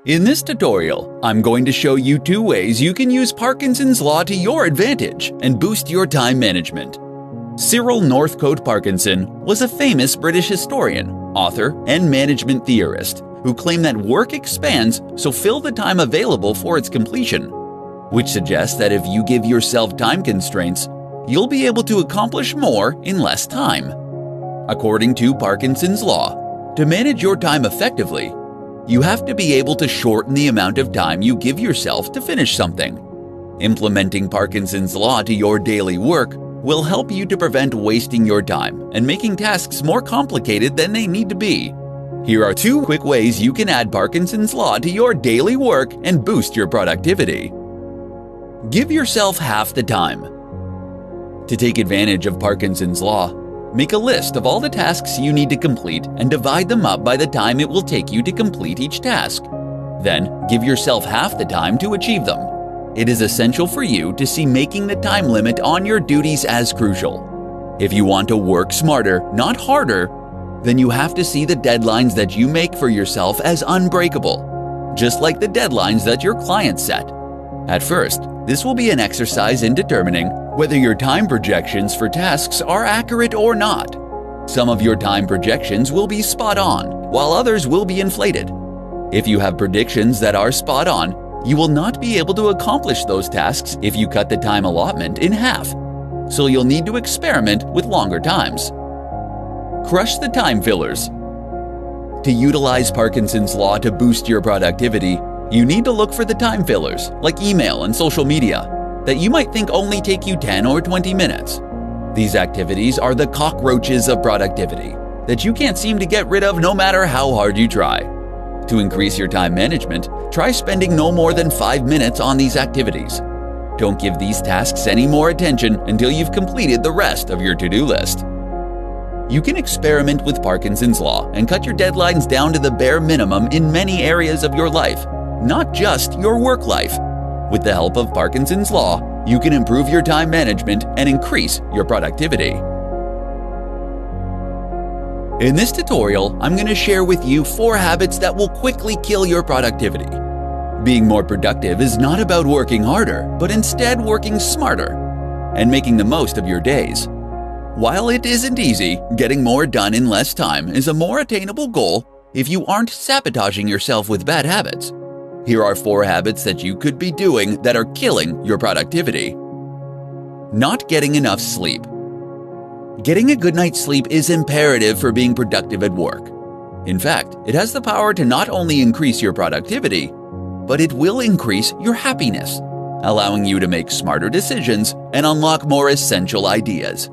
In this tutorial, I'm going to show you 2 ways you can use Parkinson's Law to your advantage and boost your time management. Cyril Northcote Parkinson was a famous British historian, author, and management theorist who claimed that work expands, so fill the time available for its completion, which suggests that if you give yourself time constraints, you'll be able to accomplish more in less time. According to Parkinson's Law, to manage your time effectively, you have to be able to shorten the amount of time you give yourself to finish something. Implementing Parkinson's Law to your daily work will help you to prevent wasting your time and making tasks more complicated than they need to be. Here are 2 quick ways you can add Parkinson's Law to your daily work and boost your productivity. Give yourself half the time. To take advantage of Parkinson's Law, make a list of all the tasks you need to complete and divide them up by the time it will take you to complete each task. Then, give yourself half the time to achieve them. It is essential for you to see making the time limit on your duties as crucial. If you want to work smarter, not harder, then you have to see the deadlines that you make for yourself as unbreakable, just like the deadlines that your clients set. At first, this will be an exercise in determining whether your time projections for tasks are accurate or not. Some of your time projections will be spot on, while others will be inflated. If you have predictions that are spot on, you will not be able to accomplish those tasks if you cut the time allotment in half, so you'll need to experiment with longer times. Crush the time fillers. To utilize Parkinson's Law to boost your productivity, you need to look for the time fillers, like email and social media, that you might think only take you 10 or 20 minutes. These activities are the cockroaches of productivity that you can't seem to get rid of no matter how hard you try. To increase your time management, try spending no more than 5 minutes on these activities. Don't give these tasks any more attention until you've completed the rest of your to-do list. You can experiment with Parkinson's Law and cut your deadlines down to the bare minimum in many areas of your life, not just your work life. With the help of Parkinson's Law, you can improve your time management and increase your productivity. In this tutorial, I'm going to share with you 4 habits that will quickly kill your productivity. Being more productive is not about working harder, but instead working smarter and making the most of your days. While it isn't easy, getting more done in less time is a more attainable goal if you aren't sabotaging yourself with bad habits. Here are 4 habits that you could be doing that are killing your productivity. Not getting enough sleep. Getting a good night's sleep is imperative for being productive at work. In fact, it has the power to not only increase your productivity, but it will increase your happiness, allowing you to make smarter decisions and unlock more essential ideas.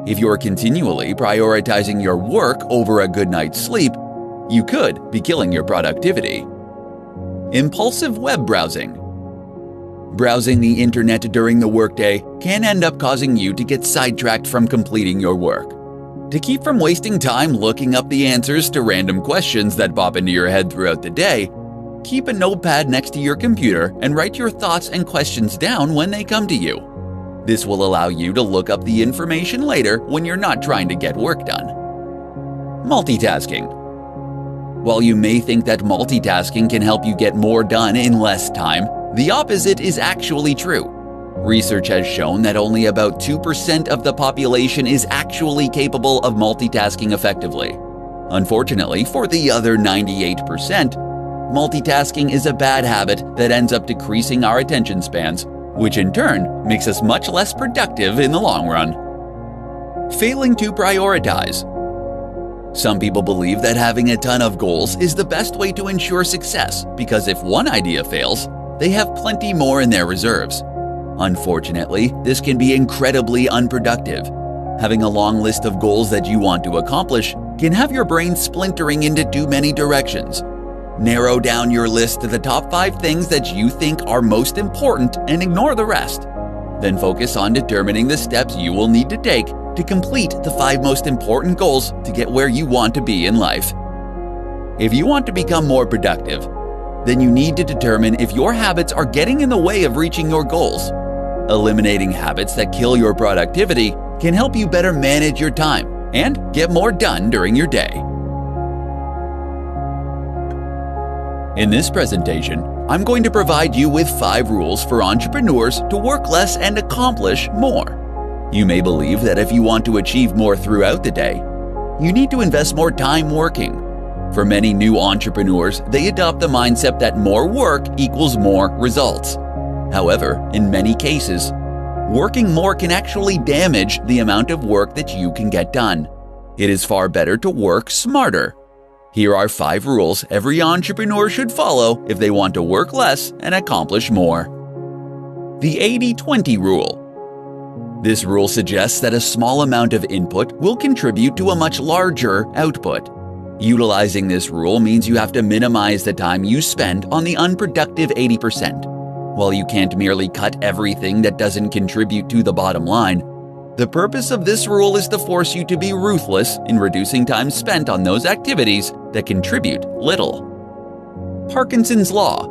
If you're continually prioritizing your work over a good night's sleep, you could be killing your productivity. Impulsive web browsing. Browsing the internet during the workday can end up causing you to get sidetracked from completing your work. To keep from wasting time looking up the answers to random questions that pop into your head throughout the day, keep a notepad next to your computer and write your thoughts and questions down when they come to you. This will allow you to look up the information later when you're not trying to get work done. Multitasking. While you may think that multitasking can help you get more done in less time, the opposite is actually true. Research has shown that only about 2% of the population is actually capable of multitasking effectively. Unfortunately, for the other 98%, multitasking is a bad habit that ends up decreasing our attention spans, which in turn makes us much less productive in the long run. Failing to prioritize. Some people believe that having a ton of goals is the best way to ensure success because if one idea fails, they have plenty more in their reserves. Unfortunately, this can be incredibly unproductive. Having a long list of goals that you want to accomplish can have your brain splintering into too many directions. Narrow down your list to the top 5 things that you think are most important and ignore the rest. Then focus on determining the steps you will need to take to complete the 5 most important goals to get where you want to be in life. If you want to become more productive, then you need to determine if your habits are getting in the way of reaching your goals. Eliminating habits that kill your productivity can help you better manage your time and get more done during your day. In this presentation, I'm going to provide you with 5 rules for entrepreneurs to work less and accomplish more. You may believe that if you want to achieve more throughout the day, you need to invest more time working. For many new entrepreneurs, they adopt the mindset that more work equals more results. However, in many cases, working more can actually damage the amount of work that you can get done. It is far better to work smarter. Here are 5 rules every entrepreneur should follow if they want to work less and accomplish more. The 80-20 rule. This rule suggests that a small amount of input will contribute to a much larger output. Utilizing this rule means you have to minimize the time you spend on the unproductive 80%. While you can't merely cut everything that doesn't contribute to the bottom line, the purpose of this rule is to force you to be ruthless in reducing time spent on those activities that contribute little. Parkinson's Law.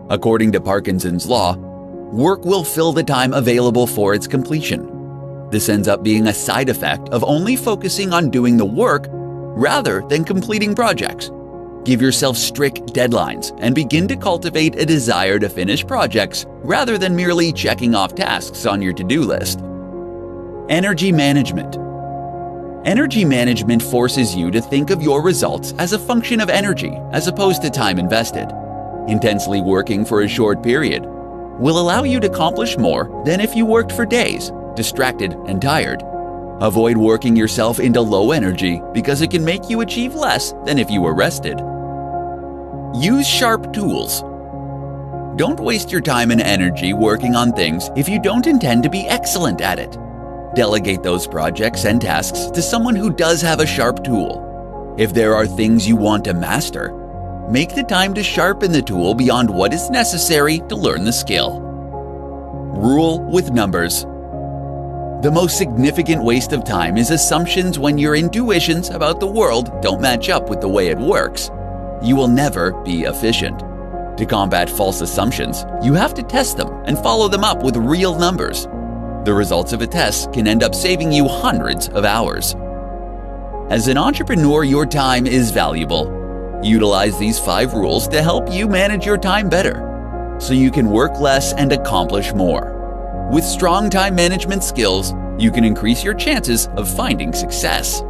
According to Parkinson's Law, work will fill the time available for its completion. This ends up being a side effect of only focusing on doing the work rather than completing projects. Give yourself strict deadlines and begin to cultivate a desire to finish projects rather than merely checking off tasks on your to-do list. Energy management. Energy management forces you to think of your results as a function of energy as opposed to time invested. Intensely working for a short period will allow you to accomplish more than if you worked for days, distracted and tired. Avoid working yourself into low energy because it can make you achieve less than if you were rested. Use sharp tools. Don't waste your time and energy working on things if you don't intend to be excellent at it. Delegate those projects and tasks to someone who does have a sharp tool. If there are things you want to master, make the time to sharpen the tool beyond what is necessary to learn the skill. Rule with numbers. The most significant waste of time is assumptions when your intuitions about the world don't match up with the way it works. You will never be efficient. To combat false assumptions, you have to test them and follow them up with real numbers. The results of a test can end up saving you hundreds of hours. As an entrepreneur, your time is valuable. Utilize these 5 rules to help you manage your time better, so you can work less and accomplish more. With strong time management skills, you can increase your chances of finding success.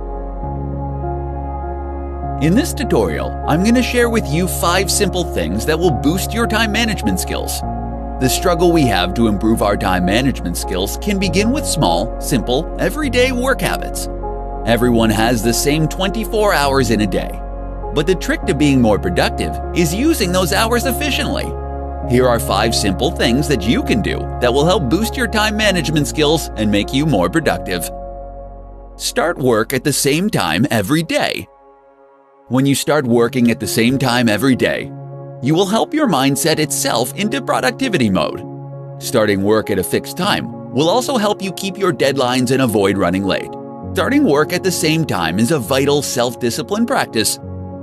In this tutorial, I'm going to share with you 5 simple things that will boost your time management skills. The struggle we have to improve our time management skills can begin with small, simple, everyday work habits. Everyone has the same 24 hours in a day, but the trick to being more productive is using those hours efficiently. Here are 5 simple things that you can do that will help boost your time management skills and make you more productive. Start work at the same time every day. When you start working at the same time every day, you will help your mind set itself into productivity mode. Starting work at a fixed time will also help you keep your deadlines and avoid running late. Starting work at the same time is a vital self-discipline practice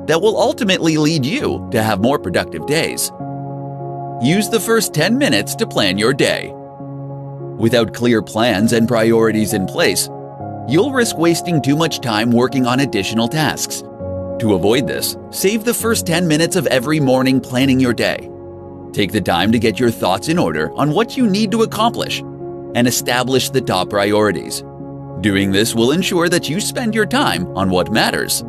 that will ultimately lead you to have more productive days. Use the first 10 minutes to plan your day. Without clear plans and priorities in place, you'll risk wasting too much time working on additional tasks. To avoid this, save the first 10 minutes of every morning planning your day. Take the time to get your thoughts in order on what you need to accomplish and establish the top priorities. Doing this will ensure that you spend your time on what matters.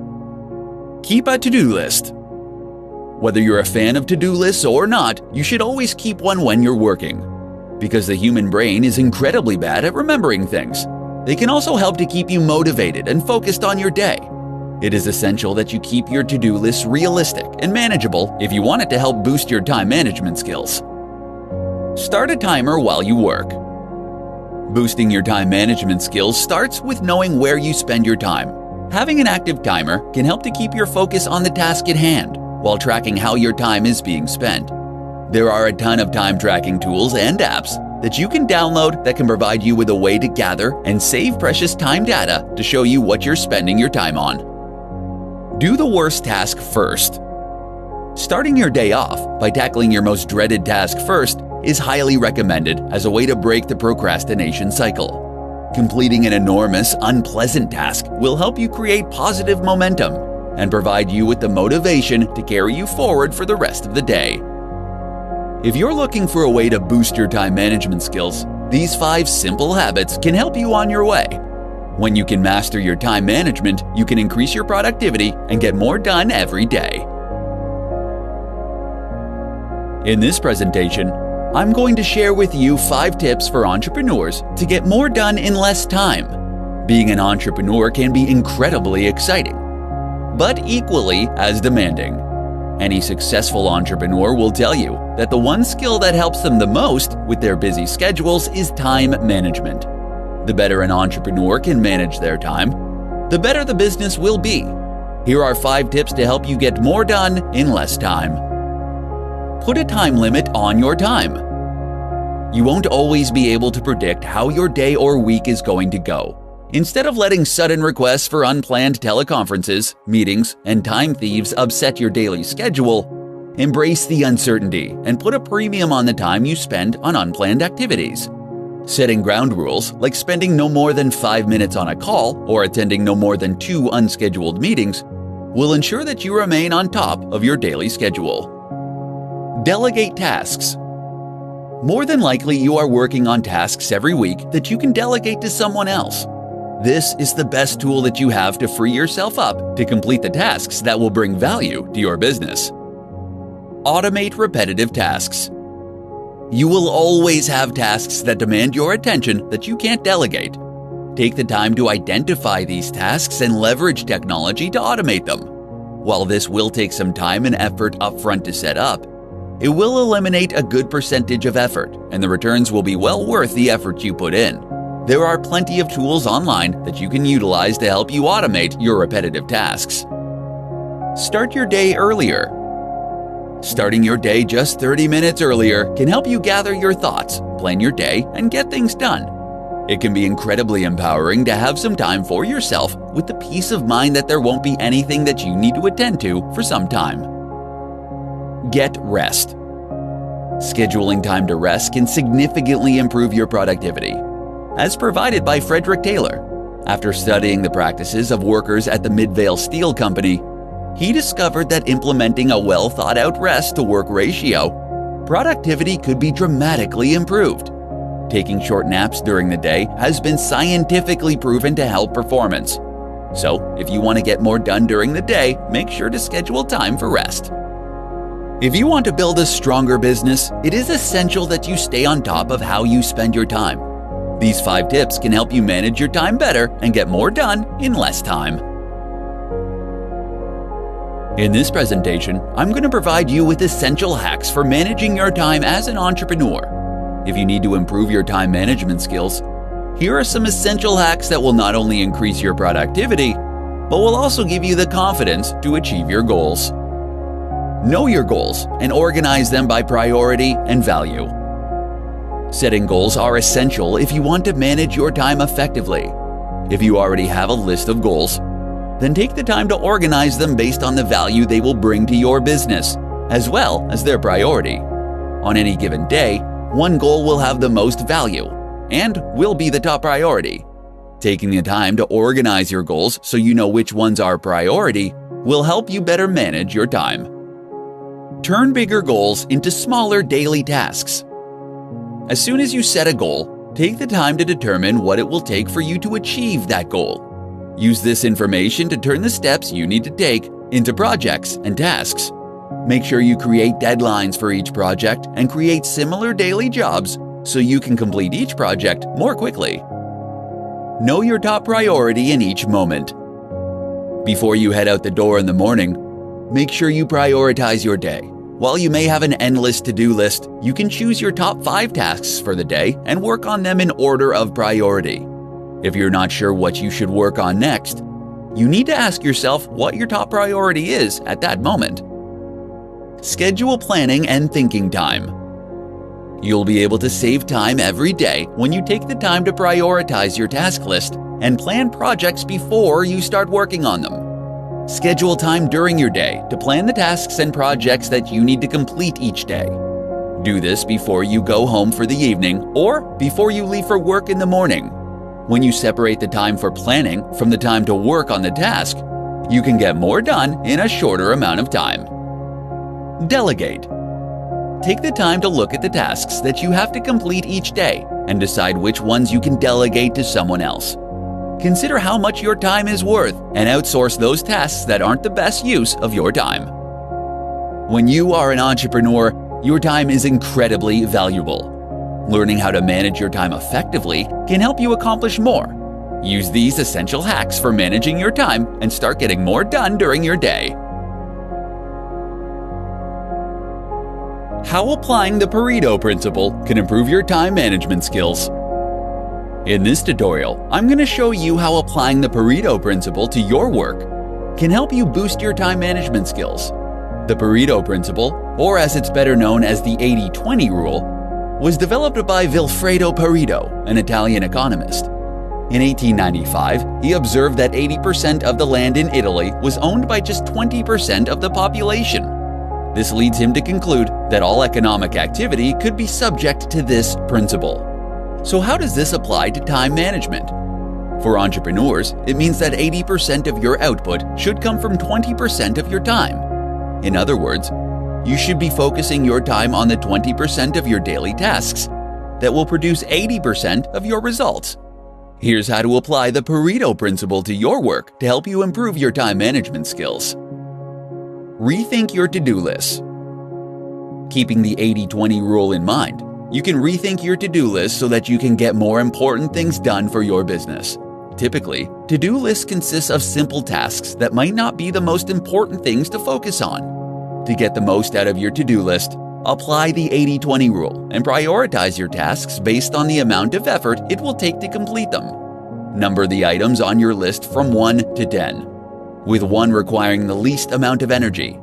Keep a to-do list. Whether you're a fan of to-do lists or not, you should always keep one when you're working. Because the human brain is incredibly bad at remembering things, they can also help to keep you motivated and focused on your day. It is essential that you keep your to-do list realistic and manageable if you want it to help boost your time management skills. Start a timer while you work. Boosting your time management skills starts with knowing where you spend your time. Having an active timer can help to keep your focus on the task at hand while tracking how your time is being spent. There are a ton of time tracking tools and apps that you can download that can provide you with a way to gather and save precious time data to show you what you're spending your time on. Do the worst task first. Starting your day off by tackling your most dreaded task first is highly recommended as a way to break the procrastination cycle. Completing an enormous, unpleasant task will help you create positive momentum. and provide you with the motivation to carry you forward for the rest of the day. If you're looking for a way to boost your time management skills, these 5 simple habits can help you on your way. When you can master your time management, you can increase your productivity and get more done every day. In this presentation, I'm going to share with you 5 tips for entrepreneurs to get more done in less time. Being an entrepreneur can be incredibly exciting, but equally as demanding. Any successful entrepreneur will tell you that the one skill that helps them the most with their busy schedules is time management. The better an entrepreneur can manage their time, the better the business will be. Here are 5 tips to help you get more done in less time. Put a time limit on your time. You won't always be able to predict how your day or week is going to go. Instead of letting sudden requests for unplanned teleconferences, meetings, and time thieves upset your daily schedule, embrace the uncertainty and put a premium on the time you spend on unplanned activities. Setting ground rules, like spending no more than 5 minutes on a call or attending no more than 2 unscheduled meetings, will ensure that you remain on top of your daily schedule. Delegate tasks. More than likely, you are working on tasks every week that you can delegate to someone else. This is the best tool that you have to free yourself up to complete the tasks that will bring value to your business. Automate repetitive tasks. You will always have tasks that demand your attention that you can't delegate. Take the time to identify these tasks and leverage technology to automate them. While this will take some time and effort upfront to set up, it will eliminate a good percentage of effort, and the returns will be well worth the effort you put in. There are plenty of tools online that you can utilize to help you automate your repetitive tasks. Start your day earlier. Starting your day just 30 minutes earlier can help you gather your thoughts, plan your day, and get things done. It can be incredibly empowering to have some time for yourself with the peace of mind that there won't be anything that you need to attend to for some time. Get rest. Scheduling time to rest can significantly improve your productivity. As provided by Frederick Taylor, after studying the practices of workers at the Midvale Steel Company, he discovered that implementing a well-thought-out rest-to-work ratio, productivity could be dramatically improved. Taking short naps during the day has been scientifically proven to help performance. So, if you want to get more done during the day, make sure to schedule time for rest. If you want to build a stronger business, it is essential that you stay on top of how you spend your time. These 5 tips can help you manage your time better and get more done in less time. In this presentation, I'm going to provide you with essential hacks for managing your time as an entrepreneur. If you need to improve your time management skills, here are some essential hacks that will not only increase your productivity, but will also give you the confidence to achieve your goals. Know your goals and organize them by priority and value. Setting goals are essential if you want to manage your time effectively. If you already have a list of goals, then take the time to organize them based on the value they will bring to your business, as well as their priority. On any given day, one goal will have the most value and will be the top priority. Taking the time to organize your goals so you know which ones are priority will help you better manage your time. Turn bigger goals into smaller daily tasks. As soon as you set a goal, take the time to determine what it will take for you to achieve that goal. Use this information to turn the steps you need to take into projects and tasks. Make sure you create deadlines for each project and create similar daily jobs so you can complete each project more quickly. Know your top priority in each moment. Before you head out the door in the morning, make sure you prioritize your day. While you may have an endless to-do list, you can choose your top 5 tasks for the day and work on them in order of priority. If you're not sure what you should work on next, you need to ask yourself what your top priority is at that moment. Schedule planning and thinking time. You'll be able to save time every day when you take the time to prioritize your task list and plan projects before you start working on them. Schedule time during your day to plan the tasks and projects that you need to complete each day. Do this before you go home for the evening or before you leave for work in the morning. When you separate the time for planning from the time to work on the task, You can get more done in a shorter amount of time. Delegate. Take the time to look at the tasks that you have to complete each day and decide which ones you can delegate to someone else. Consider how much your time is worth and outsource those tasks that aren't the best use of your time. When you are an entrepreneur, your time is incredibly valuable. Learning how to manage your time effectively can help you accomplish more. Use these essential hacks for managing your time and start getting more done during your day. How applying the Pareto principle can improve your time management skills. In this tutorial, I'm going to show you how applying the Pareto principle to your work can help you boost your time management skills. The Pareto principle, or as it's better known as the 80-20 rule, was developed by Vilfredo Pareto, an Italian economist. In 1895, he observed that 80% of the land in Italy was owned by just 20% of the population. This leads him to conclude that all economic activity could be subject to this principle. So how does this apply to time management? For entrepreneurs, it means that 80% of your output should come from 20% of your time. In other words, you should be focusing your time on the 20% of your daily tasks that will produce 80% of your results. Here's how to apply the Pareto principle to your work to help you improve your time management skills. Rethink your to-do list. Keeping the 80-20 rule in mind, you can rethink your to-do list so that you can get more important things done for your business. Typically, to-do lists consist of simple tasks that might not be the most important things to focus on. To get the most out of your to-do list, apply the 80-20 rule and prioritize your tasks based on the amount of effort it will take to complete them. Number the items on your list from 1 to 10, with 1 requiring the least amount of energy.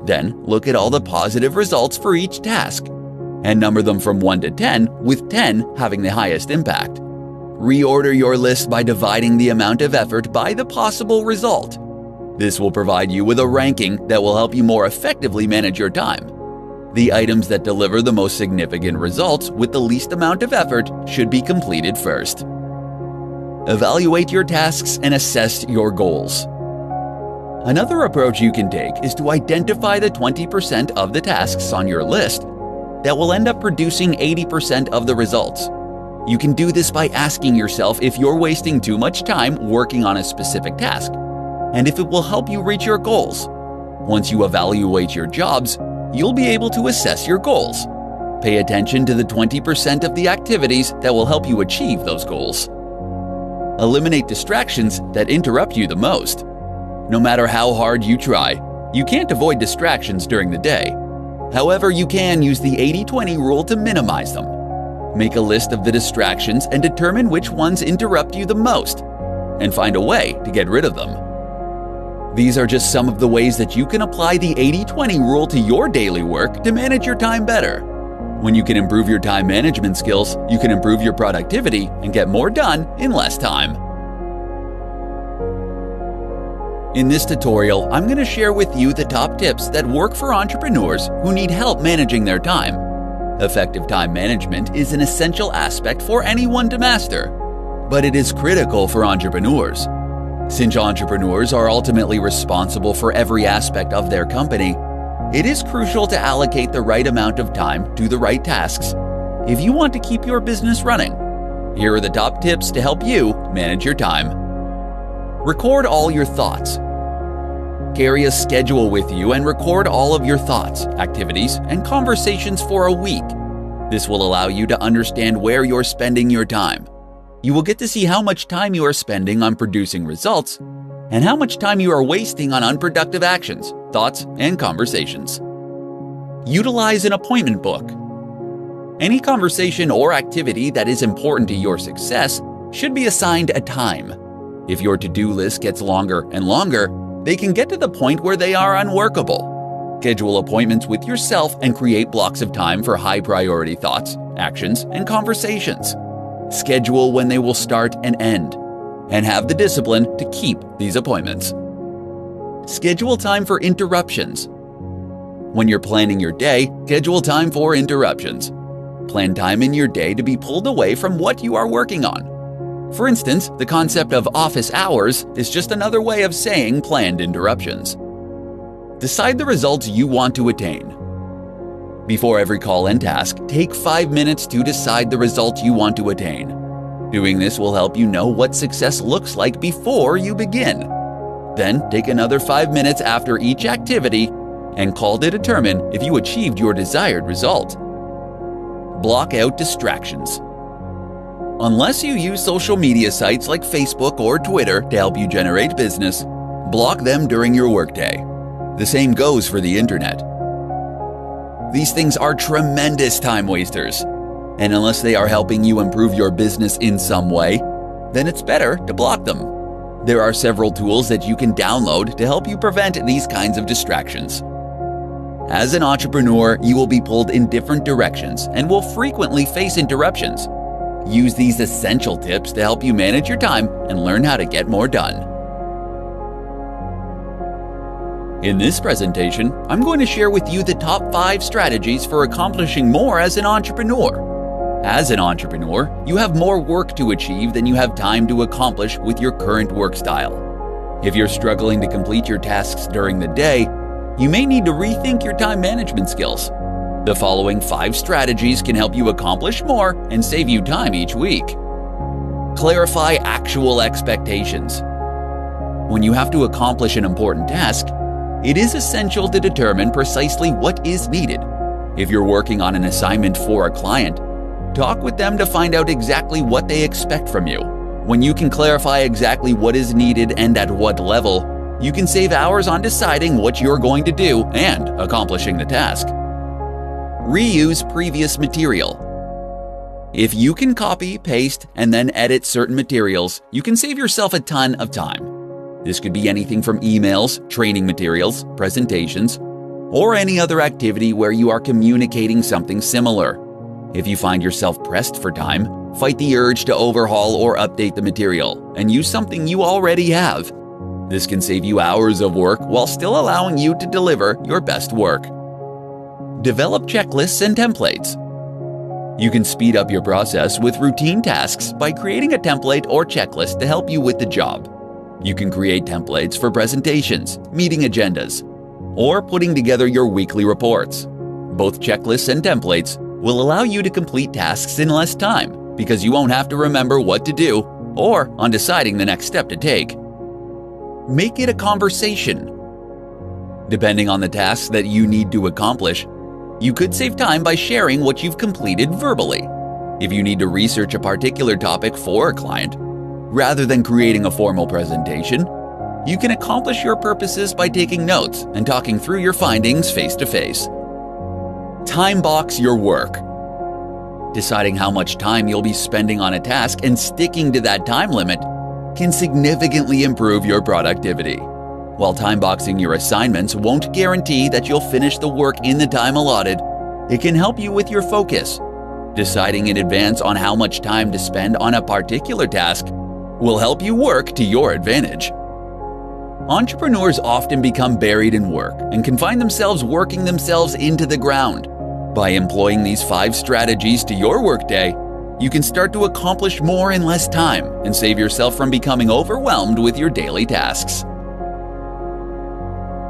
Then, look at all the positive results for each task, and number them from 1 to 10, with 10 having the highest impact. Reorder your list by dividing the amount of effort by the possible result. This will provide you with a ranking that will help you more effectively manage your time. The items that deliver the most significant results with the least amount of effort should be completed first. Evaluate your tasks and assess your goals. Another approach you can take is to identify the 20% of the tasks on your list that will end up producing 80% of the results. You can do this by asking yourself if you're wasting too much time working on a specific task, and if it will help you reach your goals. Once you evaluate your jobs, you'll be able to assess your goals. Pay attention to the 20% of the activities that will help you achieve those goals. Eliminate distractions that interrupt you the most. No matter how hard you try, you can't avoid distractions during the day. However, you can use the 80-20 rule to minimize them. Make a list of the distractions and determine which ones interrupt you the most, and find a way to get rid of them. These are just some of the ways that you can apply the 80-20 rule to your daily work to manage your time better. When you can improve your time management skills, you can improve your productivity and get more done in less time. In this tutorial, I'm going to share with you the top tips that work for entrepreneurs who need help managing their time. Effective time management is an essential aspect for anyone to master, but it is critical for entrepreneurs. Since entrepreneurs are ultimately responsible for every aspect of their company, it is crucial to allocate the right amount of time to the right tasks if you want to keep your business running. Here are the top tips to help you manage your time. Record all your thoughts. Carry a schedule with you and record all of your thoughts, activities, and conversations for a week. This will allow you to understand where you're spending your time. You will get to see how much time you are spending on producing results and how much time you are wasting on unproductive actions, thoughts, and conversations. Utilize an appointment book. Any conversation or activity that is important to your success should be assigned a time. If your to-do list gets longer and longer, they can get to the point where they are unworkable. Schedule appointments with yourself and create blocks of time for high-priority thoughts, actions, and conversations. Schedule when they will start and end, and have the discipline to keep these appointments. Schedule time for interruptions. When you're planning your day, schedule time for interruptions. Plan time in your day to be pulled away from what you are working on. For instance, the concept of office hours is just another way of saying planned interruptions. Decide the results you want to attain. Before every call and task, take 5 minutes to decide the results you want to attain. Doing this will help you know what success looks like before you begin. Then, take another 5 minutes after each activity and call to determine if you achieved your desired result. Block out distractions. Unless you use social media sites like Facebook or Twitter to help you generate business, block them during your workday. The same goes for the internet. These things are tremendous time wasters, and unless they are helping you improve your business in some way, then it's better to block them. There are several tools that you can download to help you prevent these kinds of distractions. As an entrepreneur, you will be pulled in different directions and will frequently face interruptions. Use these essential tips to help you manage your time and learn how to get more done. In this presentation, I'm going to share with you the top 5 strategies for accomplishing more as an entrepreneur. As an entrepreneur, you have more work to achieve than you have time to accomplish with your current work style. If you're struggling to complete your tasks during the day, you may need to rethink your time management skills. The following 5 strategies can help you accomplish more and save you time each week. Clarify actual expectations. When you have to accomplish an important task, it is essential to determine precisely what is needed. If you're working on an assignment for a client, talk with them to find out exactly what they expect from you. When you can clarify exactly what is needed and at what level, you can save hours on deciding what you're going to do and accomplishing the task. Reuse previous material. If you can copy, paste, and then edit certain materials, you can save yourself a ton of time. This could be anything from emails, training materials, presentations, or any other activity where you are communicating something similar. If you find yourself pressed for time, fight the urge to overhaul or update the material and use something you already have. This can save you hours of work while still allowing you to deliver your best work. Develop checklists and templates. You can speed up your process with routine tasks by creating a template or checklist to help you with the job. You can create templates for presentations, meeting agendas, or putting together your weekly reports. Both checklists and templates will allow you to complete tasks in less time because you won't have to remember what to do or on deciding the next step to take. Make it a conversation. Depending on the tasks that you need to accomplish, you could save time by sharing what you've completed verbally. If you need to research a particular topic for a client, rather than creating a formal presentation, you can accomplish your purposes by taking notes and talking through your findings face to face. Time box your work. Deciding how much time you'll be spending on a task and sticking to that time limit can significantly improve your productivity. While time boxing your assignments won't guarantee that you'll finish the work in the time allotted, it can help you with your focus. Deciding in advance on how much time to spend on a particular task will help you work to your advantage. Entrepreneurs often become buried in work and can find themselves working themselves into the ground. By employing these 5 strategies to your workday, you can start to accomplish more in less time and save yourself from becoming overwhelmed with your daily tasks.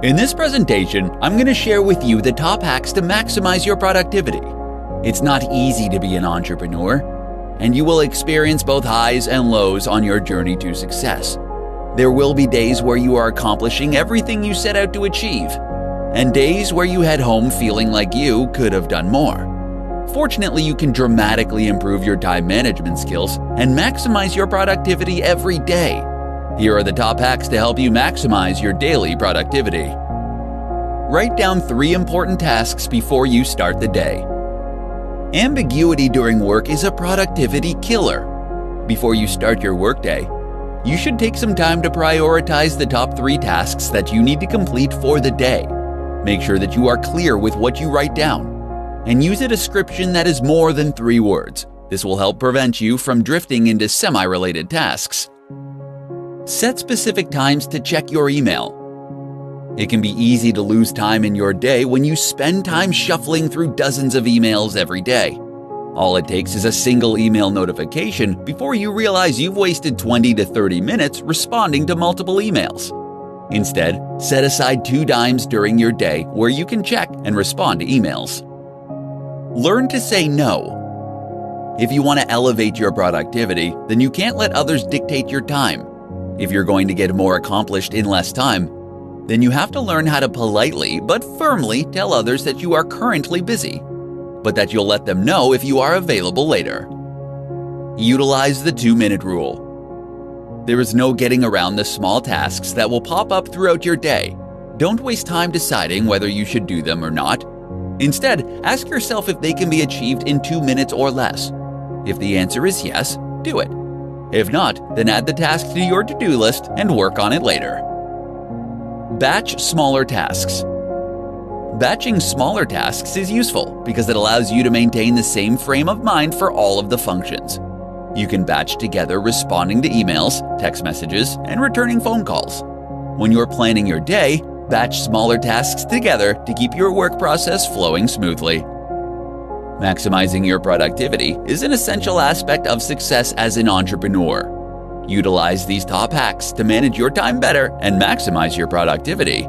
In this presentation, I'm going to share with you the top hacks to maximize your productivity. It's not easy to be an entrepreneur, and you will experience both highs and lows on your journey to success. There will be days where you are accomplishing everything you set out to achieve, and days where you head home feeling like you could have done more. Fortunately, you can dramatically improve your time management skills and maximize your productivity every day. Here are the top hacks to help you maximize your daily productivity. Write down 3 important tasks before you start the day. Ambiguity during work is a productivity killer. Before you start your workday, you should take some time to prioritize the top 3 tasks that you need to complete for the day. Make sure that you are clear with what you write down, and use a description that is more than 3 words. This will help prevent you from drifting into semi-related tasks. Set specific times to check your email. It can be easy to lose time in your day when you spend time shuffling through dozens of emails every day. All it takes is a single email notification before you realize you've wasted 20 to 30 minutes responding to multiple emails. Instead, set aside 2 times during your day where you can check and respond to emails. Learn to say no. If you want to elevate your productivity, then you can't let others dictate your time. If you're going to get more accomplished in less time, then you have to learn how to politely but firmly tell others that you are currently busy, but that you'll let them know if you are available later. Utilize the 2-minute rule. There is no getting around the small tasks that will pop up throughout your day. Don't waste time deciding whether you should do them or not. Instead, ask yourself if they can be achieved in 2 minutes or less. If the answer is yes, do it. If not, then add the task to your to-do list and work on it later. Batch smaller tasks. Batching smaller tasks is useful because it allows you to maintain the same frame of mind for all of the functions. You can batch together responding to emails, text messages, and returning phone calls. When you're planning your day, batch smaller tasks together to keep your work process flowing smoothly. Maximizing your productivity is an essential aspect of success as an entrepreneur. Utilize these top hacks to manage your time better and maximize your productivity